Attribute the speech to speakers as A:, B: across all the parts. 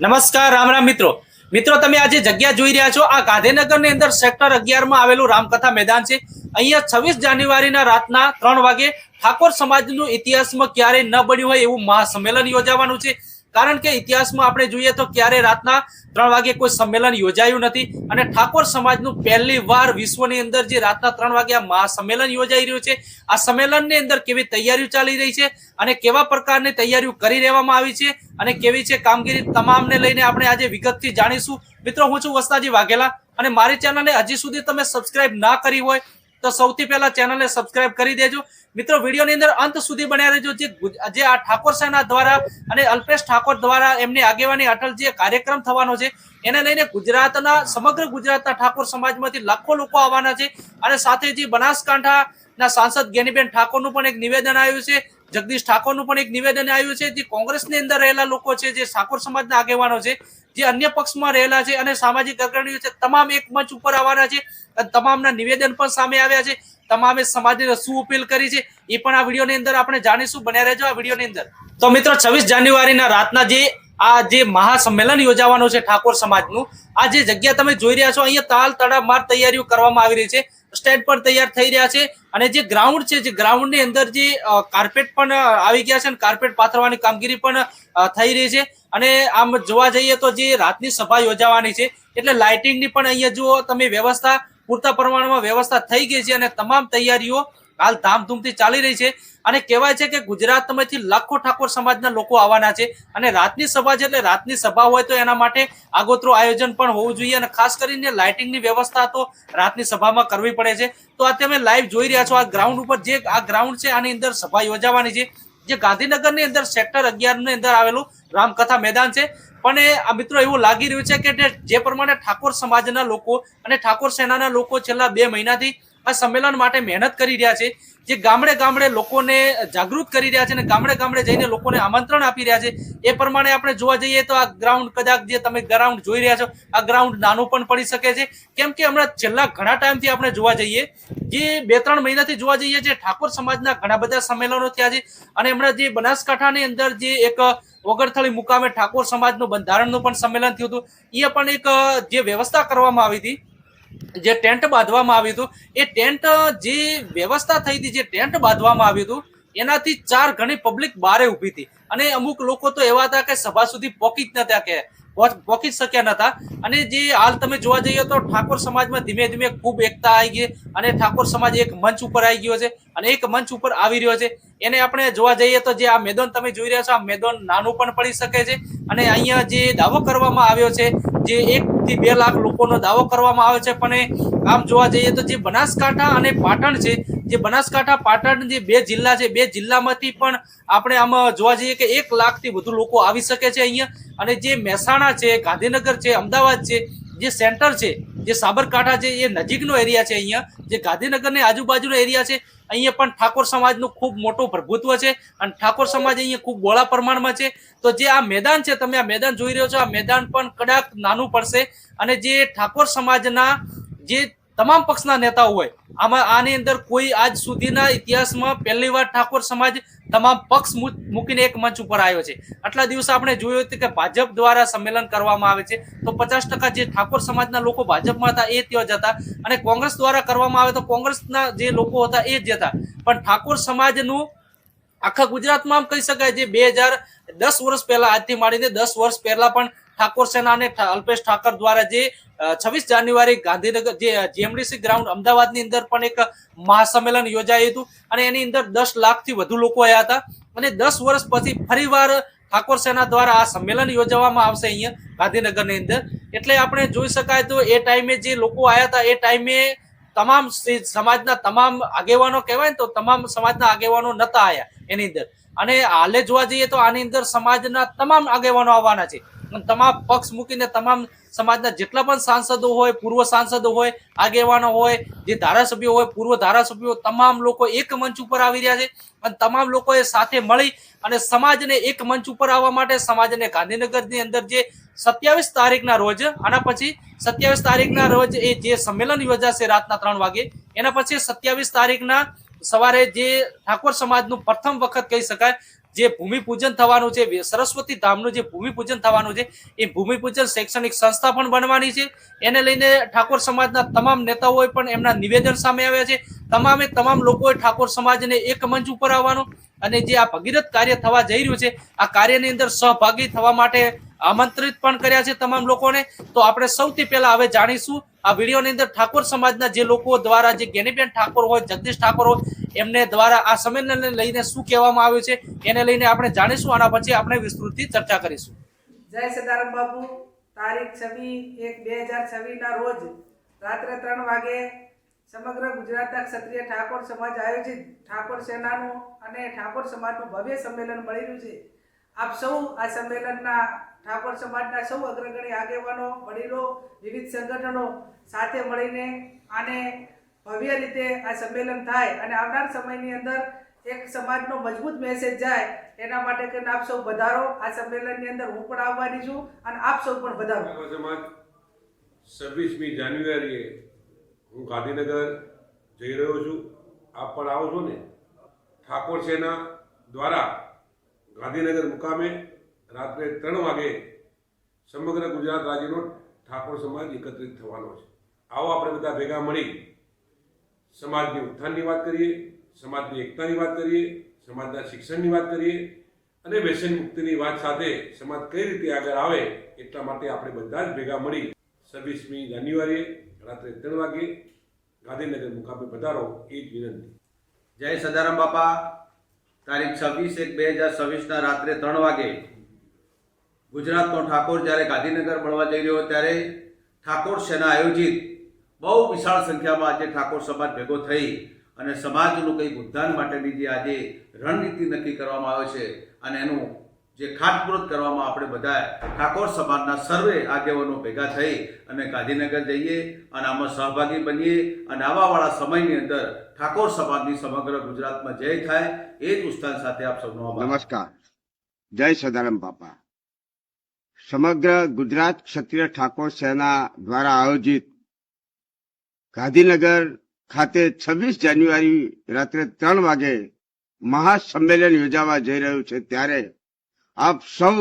A: નમસ્કાર, રામ રામ મિત્રો. મિત્રો, તમે આજે જગ્યા જોઈ રહ્યા છો. આ ગાંધીનગરની અંદર સેક્ટર 11 માં આવેલું રામકથા મેદાન છે. અહીંયા 26 જાન્યુઆરીના રાતના 3 વાગે ઠાકોર સમાજનું ઇતિહાસમાં ક્યારેય ન બન્યું હોય એવું મહાસંમેલન યોજાવાનું છે. કારણ કે ઇતિહાસમાં આપણે જોઈએ તો ક્યારે રાતના 3 વાગે કોઈ સંમેલન યોજાયું નથી. અને ઠાકોર સમાજનું પહેલી વાર વિશ્વની અંદર જે રાતના 3 વાગે આ મહાસંમેલન યોજાઈ રહ્યું છે. આ સંમેલનની અંદર કેવી તૈયારીઓ ચાલી રહી છે અને કેવા પ્રકારની તૈયારીઓ કરી લેવામાં આવી છે અને કેવી છે કામગીરી, તમામને લઈને આપણે આજે વિગતથી જાણીશું. મિત્રો, હું છું વસ્તાજી વાઘેલા અને મારી ચેનલને હજી સુધી તમે સબસ્ક્રાઇબ ના કરી હોય તો સૌથી પહેલા ચેનલને સબસ્ક્રાઇબ કરી દેજો. મિત્રો, વિડીયોની અંદર અંત સુધી બન્યા રહેજો. જે આ ઠાકોર સેના દ્વારા અને અલ્પેશ ઠાકોર દ્વારા એમની આગેવાની હેઠળ જે કાર્યક્રમ થવાનો છે એને લઈને સમગ્ર ગુજરાતના ઠાકોર સમાજમાંથી લાખો લોકો આવવાના છે. અને સાથે જે બનાસકાંઠાના સાંસદ ગેનીબેન ઠાકોરનું પણ એક નિવેદન આવ્યું છે, જગદીશ ઠાકોરનું પણ એક નિવેદન આવ્યું છે. જે કોંગ્રેસની અંદર રહેલા લોકો છે, જે ઠાકોર સમાજના આગેવાનો છે, જે અન્ય પક્ષમાં રહેલા છે અને સામાજિક અગ્રણીઓ છે, તમામ એક મંચ ઉપર આવવાના છે. તમામના નિવેદન પણ સામે આવ્યા છે. તમામે સમાજને શું અપીલ કરી છે એ પણ આ વિડીયોની અંદર આપણે જાણીશું. બન્યા રહેજો આ વિડીયોની અંદર. તો મિત્રો, 26 જાન્યુઆરીના રાતના જે મહાસંમેલન યોજાવાનું છે ઠાકોર સમાજનું, આ જે જગ્યા તમે જોઈ રહ્યા છો, અહીંયા તાલ તડામાર તૈયારીઓ કરવામાં આવી રહી છે. સ્ટેન્ડ પણ તૈયાર થઈ રહ્યા છે અને જે ગ્રાઉન્ડ છે, જે ગ્રાઉન્ડની અંદર જે કાર્પેટ પણ આવી ગયા છે અને કાર્પેટ પાથરવાની કામગીરી પણ થઈ રહી છે. અને આમ જોવા જઈએ તો જે રાતની સભા યોજાવાની છે એટલે લાઇટિંગની પણ અહીંયા જુઓ તમે વ્યવસ્થા પૂરતા પ્રમાણમાં વ્યવસ્થા થઈ ગઈ છે અને તમામ તૈયારીઓ હાલ ધામધૂમથી ચાલી રહી છે. અને કહેવાય છે કે ગુજરાતમાંથી લાખો ઠાકોર સમાજના લોકો આવવાના છે અને રાતની સભા છે એટલે રાતની સભા હોય તો એના માટે આગોતરું આયોજન પણ હોવું જોઈએ અને ખાસ કરીને લાઇટિંગની વ્યવસ્થા તો રાતની સભામાં કરવી પડે છે. તો આ તમે લાઈવ જોઈ રહ્યા છો આ ગ્રાઉન્ડ ઉપર, જે આ ગ્રાઉન્ડ છે આની અંદર સભા યોજાવાની છે, જે ગાંધીનગરની અંદર સેક્ટર 11 ની અંદર આવેલું રામકથા મેદાન છે. પણ મિત્રો, એવું લાગી રહ્યું છે કે જે પ્રમાણે ઠાકોર સમાજના લોકો અને ઠાકોર સેનાના લોકો છેલ્લા 2 મહિનાથી આ સંમેલન માટે મહેનત કરી રહ્યા છે, જે ગામડે ગામડે લોકોને જાગૃત કરી રહ્યા છે અને ગામડે ગામડે જઈને લોકોને આમંત્રણ આપી રહ્યા છે. એ પ્રમાણે આપણે જોવા જઈએ તો આ ગ્રાઉન્ડ, કદાચ જે તમે ગ્રાઉન્ડ જોઈ રહ્યા છો, આ ગ્રાઉન્ડ નાનું પણ પડી શકે છે. કેમ કે હમણાં છેલ્લા ઘણા ટાઈમથી આપણે જોવા જઈએ, જે 2-3 મહિનાથી જોવા જઈએ, જે ઠાકોર સમાજના ઘણા બધા સંમેલનો થયા છે. અને હમણાં જે બનાસકાંઠાની અંદર જે એક વગરથળી મુકામે ઠાકોર સમાજનું બંધારણનું પણ સંમેલન થયું હતું. એ પણ એક જે વ્યવસ્થા કરવામાં આવી હતી, જે ટેન્ટ બાંધવામાં આવ્યું હતું, એ ટેન્ટ જે વ્યવસ્થા થઈ હતી, જે ટેન્ટ બાંધવામાં આવ્યું હતું એનાથી 4 ગણી પબ્લિક બહારે ઊભી હતી. અને અમુક લોકો તો એવા હતા કે સભા સુધી પહોંચી શક્યા નતા. અને જે હાલ તમે જોવા જઈએ તો ઠાકોર સમાજમાં ધીમે ધીમે ખૂબ એકતા આવી ગઈ અને ઠાકોર સમાજ એક મંચ ઉપર આવી ગયો છે અને એક મંચ ઉપર આવી રહ્યો છે. એને આપણે જોવા જઈએ તો જે આ મેદાન તમે જોઈ રહ્યા છો, આ મેદાન નાનું પણ પડી શકે છે. અને અહીંયા જે દાવો કરવામાં આવ્યો છે, જે 1 થી 2 લાખ લોકોનો દાવો કરવામાં આવ્યો છે, પણ આમ જોવા જઈએ તો જે બનાસકાંઠા અને પાટણ છે, જે બનાસકાંઠા પાટણ જે 2 જિલ્લા છે, 2 જિલ્લામાંથી પણ આપણે આમ જોવા જઈએ કે 1 લાખથી વધુ લોકો આવી શકે છે અહીંયા. અને જે મહેસાણા છે, ગાંધીનગર છે, અમદાવાદ છે, જે સેન્ટર છે, જે સાબરકાંઠા છે, એ નજીકનો એરિયા છે. અહીંયા જે ગાંધીનગરની આજુબાજુનો એરિયા છે, અહીંયા પણ ઠાકોર સમાજનું ખૂબ મોટું પ્રભુત્વ છે અને ઠાકોર સમાજ અહીંયા ખૂબ બહોળા પ્રમાણમાં છે. તો જે આ મેદાન છે, તમે આ મેદાન જોઈ રહ્યો છો, આ મેદાન પણ કદાચ નાનું પડશે. અને જે ઠાકોર સમાજના જે તમામ પક્ષના નેતાઓ હોય, આની અંદર કોઈ આજ સુધીના ઇતિહાસમાં પહેલી વાર ઠાકોર સમાજ તમામ પક્ષ મૂકીને એક મંચ ઉપર આવ્યો છે. આટલા દિવસ આપણે જોયું હતું કે ભાજપ દ્વારા સંમેલન કરવામાં આવે છે તો 50% જે ઠાકોર સમાજના લોકો ભાજપમાં હતા એ ત્યાં જતા, અને કોંગ્રેસ દ્વારા કરવામાં આવે તો કોંગ્રેસના જે લોકો હતા એ જ જતા. પણ ઠાકોર સમાજનું આખા ગુજરાતમાં આમ કહી શકાય, જે 2010 વર્ષ પહેલા, આજથી માંડીને 10 વર્ષ પહેલા પણ ઠાકોર સેના અને અલ્પેશ ઠાકોર દ્વારા જે 26 જાન્યુઆરી ગાંધીનગર જે જીએમડીસી ગ્રાઉન્ડ અમદાવાદની અંદર પણ એક મહાસંમેલન યોજાયું હતું અને એની અંદર 10 લાખથી વધુ લોકો આવ્યા હતા. અને 10 વર્ષ પછી ફરીવાર ઠાકોર સેના દ્વારા આ સંમેલન યોજવામાં આવશે અહીંયા ગાંધીનગરની અંદર. એટલે આપણે જોઈ શકાય તો એ ટાઈમે જે લોકો આવ્યા હતા એ ટાઈમે તમામ સમાજના તમામ આગેવાનો કહેવાય ને, તો તમામ સમાજના આગેવાનો નતા આવ્યા એની અંદર. અને હાલે જોવા જઈએ તો આની અંદર સમાજના તમામ આગેવાનો આવવાના છે. તમામ પક્ષ મૂકીને તમામ સમાજના જેટલા પણ સાંસદો હોય, પૂર્વ સાંસદો હોય, આગેવાનો હોય, જે ધારાસભ્યો હોય, પૂર્વ ધારાસભ્યો, તમામ લોકો એક મંચ ઉપર આવી રહ્યા છે. અને તમામ લોકોએ સાથે મળી અને સમાજને એક મંચ ઉપર આવવા માટે સમાજને ગાંધીનગરની અંદર જે 27 તારીખના રોજ, આના પછી 27 તારીખના રોજ એ જે સંમેલન યોજાશે રાતના 3 વાગે, એના પછી 27 તારીખના સવારે જે ઠાકોર સમાજનું પ્રથમ વખત કહી શકાય જે ભૂમિપૂજન થવાનું છે, સરસ્વતી ધામનું જે ભૂમિપૂજન થવાનું છે, એ ભૂમિપૂજન શૈક્ષણિક સંસ્થા પણ બનવાની છે. એને લઈને ઠાકોર સમાજના તમામ નેતાઓએ પણ એમના નિવેદન સામે આવ્યા છે. તમામ લોકોએ ઠાકોર સમાજને એક મંચ ઉપર આવવાનું અને જે આ ભગીરથ કાર્ય થવા જઈ રહ્યું છે, આ કાર્યની અંદર સહભાગી થવા માટે આમંત્રિત પણ કર્યા છે તમામ લોકોને. તો આપણે સૌથી પહેલા હવે જાણીશું આ વિડીયોની અંદર ઠાકોર સમાજના જે લોકો દ્વારા, જે જ્ઞાનીબેન ઠાકોર હોય, જગદીશ ઠાકોર હોય, એમને દ્વારા આ સંમેલનને લઈને શું કહેવામાં આવ્યું છે એને લઈને આપણે જાણીશું. આના પછી આપણે વિસ્તૃતથી ચર્ચા કરીશું.
B: જય સદારામ બાપુ. તારીખ 26/1/2026 ના રોજ રાત્રે 3 વાગે સમગ્ર ગુજરાતના ક્ષત્રિય ઠાકોર સમાજ આયોજિત ઠાકોર સેનાનું અને ઠાકોર સમાજનું ભવ્ય સંમેલન મળી રહ્યું છે. આપ સૌ આ સંમેલનના ઠાકોર સમાજના સૌ અગ્રગણી આગેવાનો, વડીલો, વિવિધ સંગઠનો સાથે મળીને આને ભવ્ય રીતે આ સંમેલન થાય અને આવનાર સમયની અંદર એક સમાજનો મજબૂત મેસેજ જાય એના માટે કરીને આપ સૌ વધારો. આ સંમેલનની અંદર હું પણ આવવાની છું અને આપ સૌ પણ વધારો.
C: સમાજ 26મી જાન્યુઆરીએ હું ગાંધીનગર જઈ રહ્યો છું. આપ પણ આવો છો ને? ઠાકોર સેના દ્વારા ગાંધીનગર મુકામે રાત્રે 3 વાગે સમગ્ર ગુજરાત રાજ્યનો ઠાકોર સમાજ એકત્રિત થવાનો છે. આવો આપણે બધા ભેગા મળી સમાજની ઉત્થાનની વાત કરીએ, સમાજની એકતાની વાત કરીએ, સમાજના શિક્ષણની વાત કરીએ અને વ્યસન મુક્તિની વાત સાથે સમાજ કઈ રીતે આગળ આવે એટલા માટે આપણે બધા જ ભેગા મળી 26મી જાન્યુઆરીએ રાત્રે 3 વાગે ગાંધીનગર મુકામે પધારો એ જ વિનંતી.
D: જય સદારામ બાપા. તારીખ 26/1/2026 ના રાત્રે 3 વાગે ગુજરાતનો ઠાકોર જ્યારે ગાંધીનગર મળવા જઈ રહ્યો ત્યારે ઠાકોર સેના આયોજિત બહુ વિશાળ સંખ્યામાં આજે ઠાકોર સમાજ ભેગો થઈ અને સમાજનું કંઈક ઉદ્ધાર માટેની જે આજે રણનીતિ નક્કી કરવામાં આવે છે અને એનું જે ખાતમુહૂર્ત કરવામાં આપણે બધા ઠાકોર સમાજના સર્વે આગેવાનો ભેગા થઈ અને ગાંધીનગર જઈએ અને આમાં સહભાગી બનીએ અને આવાવાળા સમયની અંદર ઠાકોર સમાજની સમગ્ર ગુજરાતમાં જય થાય એ જ ઉત્સાહ સાથે આપ સૌનો આભાર.
E: નમસ્કાર. જય સદારામ બાપા. સમગ્ર ગુજરાત ક્ષત્રિય ઠાકોર સેના દ્વારા આયોજિત ગાંધીનગર ખાતે 26 જાન્યુઆરી રાત્રે 3 વાગે મહાસંમેલન યોજાવા જઈ રહ્યું છે ત્યારે આપ સૌ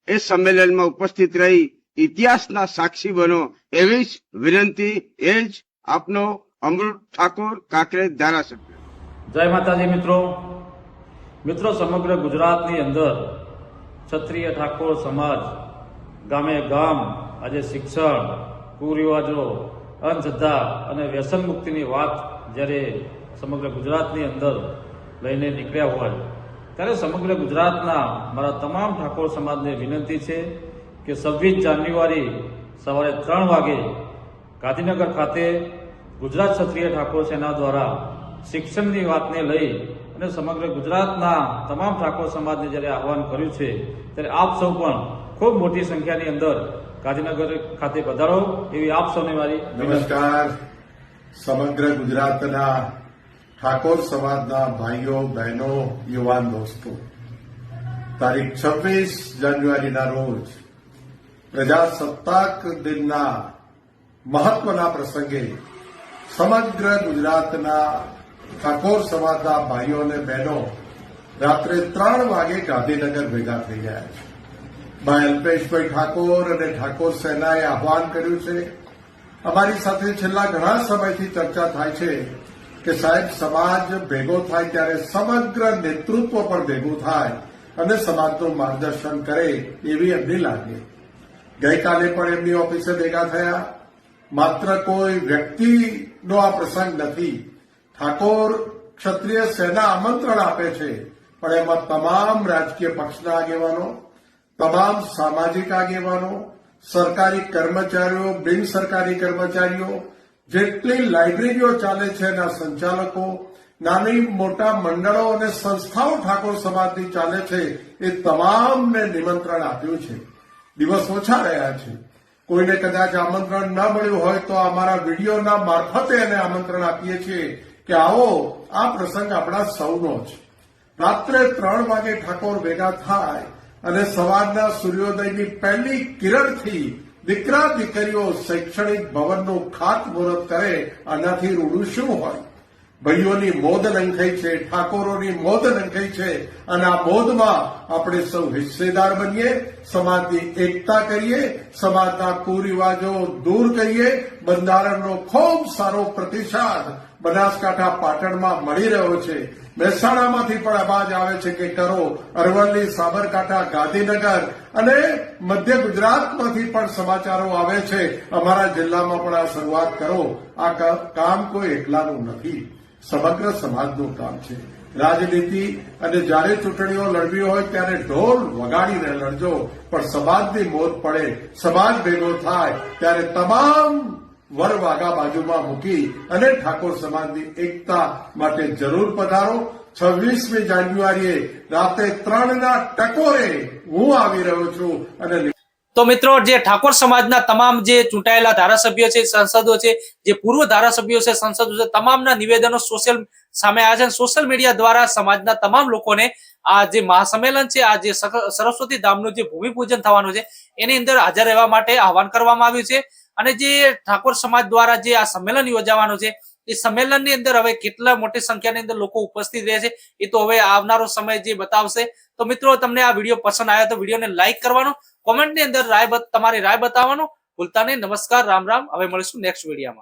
E: એ સંમેલનમાં ઉપસ્થિત રહી ઇતિહાસના સાક્ષી બનો એવી જ વિનંતી. એ જ આપનો અમૃત ઠાકોર, કાંકરેજ ધારાસભ્ય.
F: જય માતાજી મિત્રો, સમગ્ર ગુજરાતની અંદર ક્ષત્રિય ઠાકોર સમાજ ગામે ગામ આજે શિક્ષણ, કુરિવાજો, અંધશ્રદ્ધા અને વ્યસન મુક્તિની વાત જ્યારે સમગ્ર ગુજરાતની અંદર લઈને નીકળ્યા હોય ત્યારે સમગ્ર ગુજરાતના મારા તમામ ઠાકોર સમાજને વિનંતી છે કે 26 જાન્યુઆરી સવારે 3 વાગે ગાંધીનગર ખાતે ગુજરાત ક્ષત્રિય ઠાકોર સેના દ્વારા શિક્ષણની વાતને લઈ અને સમગ્ર ગુજરાતના તમામ ઠાકોર સમાજને જ્યારે આહવાન કર્યું છે ત્યારે આપ સૌ પણ ખૂબ મોટી સંખ્યાની અંદર ગાંધીનગર ખાતે પધારો એવી આપ સૌને મારી
G: નમસ્કાર. સમગ્ર ગુજરાતના ઠાકોર સમાજના ભાઈઓ, બહેનો, યુવાન દોસ્તો, તારીખ 26 જાન્યુઆરીના રોજ પ્રજાસત્તાક દિનના મહત્વના પ્રસંગે સમગ્ર ગુજરાતના ઠાકોર સમાજના ભાઈઓ અને બહેનો રાત્રે 3 વાગે ગાંધીનગર ભેગા થઈ ગયા છે. ભાઈ અલ્પેશભાઈ ઠાકોર અને ઠાકોર સેનાએ આહવાન કર્યું છે. અમારી સાથે છેલ્લા ઘણા સમયથી ચર્ચા થાય છે કે સાહેબ સમાજ ભેગો થાય ત્યારે સમગ્ર નેતૃત્વ પણ ભેગું થાય અને સમાજનું માર્ગદર્શન કરે એવી એમની લાગે. ગઈકાલે પણ એમની ઓફિસે ભેગા થયા. માત્ર કોઈ વ્યક્તિનો આ પ્રસંગ નથી. ઠાકોર ક્ષત્રિય સેના આમંત્રણ આપે છે પણ એમાં તમામ રાજકીય પક્ષના આગેવાનો, તમામ સામાજિક આગેવાનો, સરકારી કર્મચારીઓ, બિન સરકારી કર્મચારીઓ, જેટલી લાઇબ્રેરીઓ ચાલે છે એના સંચાલકો, નાની મોટા મંડળો અને સંસ્થાઓ ઠાકોર સમાજની ચાલે છે એ તમામને નિમંત્રણ આપ્યું છે. દિવસ ઓછા રહ્યા છે. કોઈને કદાચ આમંત્રણ ન મળ્યું હોય તો અમારા વિડીયોના મારફતે એને આમંત્રણ આપીએ છીએ કે આવો, આ પ્રસંગ આપણા સૌનો છે. રાત્રે 3 વાગે ઠાકોર ભેગા થાય અને સવારના સૂર્યોદયની પહેલી કિરણથી દીકરા દીકરીઓ શૈક્ષણિક ભવનનું ખાતમુહૂર્ત કરે, આનાથી રૂડું શું હોય? ભાઈઓની મોદ નંખાઈ છે, ઠાકોરોની મોદ નંખાઈ છે અને આ મોદમાં આપણે સૌ હિસ્સેદાર બનીએ, સમાજની એકતા કરીએ, સમાજના કુરિવાજો દૂર કરીએ. બંધારણનો ખૂબ સારો પ્રતિસાદ બનાસકાંઠા પાટણમાં મળી રહ્યો છે. મહેસાણામાંથી પણ અવાજ આવે છે કે કરો. અરવલ્લી, સાબરકાંઠા, ગાંધીનગર અને મધ્ય ગુજરાતમાંથી પણ સમાચારો આવે છે અમારા જિલ્લામાં પણ આ શરૂઆત કરો. આ કામ કોઈ એકલાનું નથી, સમગ્ર સમાજનું કામ છે. રાજનીતિ અને જ્યારે ચૂંટણીઓ લડવી હોય ત્યારે ઢોલ વગાડીને લડજો, પણ સમાજની મોત પડે, સમાજ ભેગો થાય ત્યારે તમામ વર વાગા બાજુમાં મૂકી અને ઠાકોર સમાજની એકતા માટે જરૂર પધારો. 26મી જાન્યુઆરીએ રાતે 3ના ટકોરે હું આવી રહ્યો છું અને
A: તો મિત્રો, જે ઠાકોર સમાજના તમામ જે ચૂંટાયેલા ધારાસભ્યો છે, સાંસદો છે, જે પૂર્વ ધારાસભ્યો છે, સંસદો છે, તમામના નિવેદનો સોશિયલ સામે આવ્યા છે. સોશિયલ મીડિયા દ્વારા સમાજના તમામ લોકોને આ જે મહાસંમેલન છે, આ જે સરસ્વતી ધામનું જે ભૂમિપૂજન થવાનું છે એની અંદર હાજર રહેવા માટે આહવાન કરવામાં આવ્યું છે. અને જે ઠાકોર સમાજ દ્વારા જે આ સંમેલન યોજાવાનું છે એ સંમેલનની અંદર હવે કેટલા મોટી સંખ્યાની અંદર લોકો ઉપસ્થિત રહે છે એ તો હવે આવનારો સમય જે બતાવશે. તો મિત્રો, તમને આ વિડીયો પસંદ આવ્યો તો વિડીયોને લાઈક કરવાનો, કોમેન્ટની અંદર તમારી રાય બતાવવાનું ભૂલતા નહીં. નમસ્કાર, રામ રામ. હવે મળીશું નેક્સ્ટ વિડીયોમાં.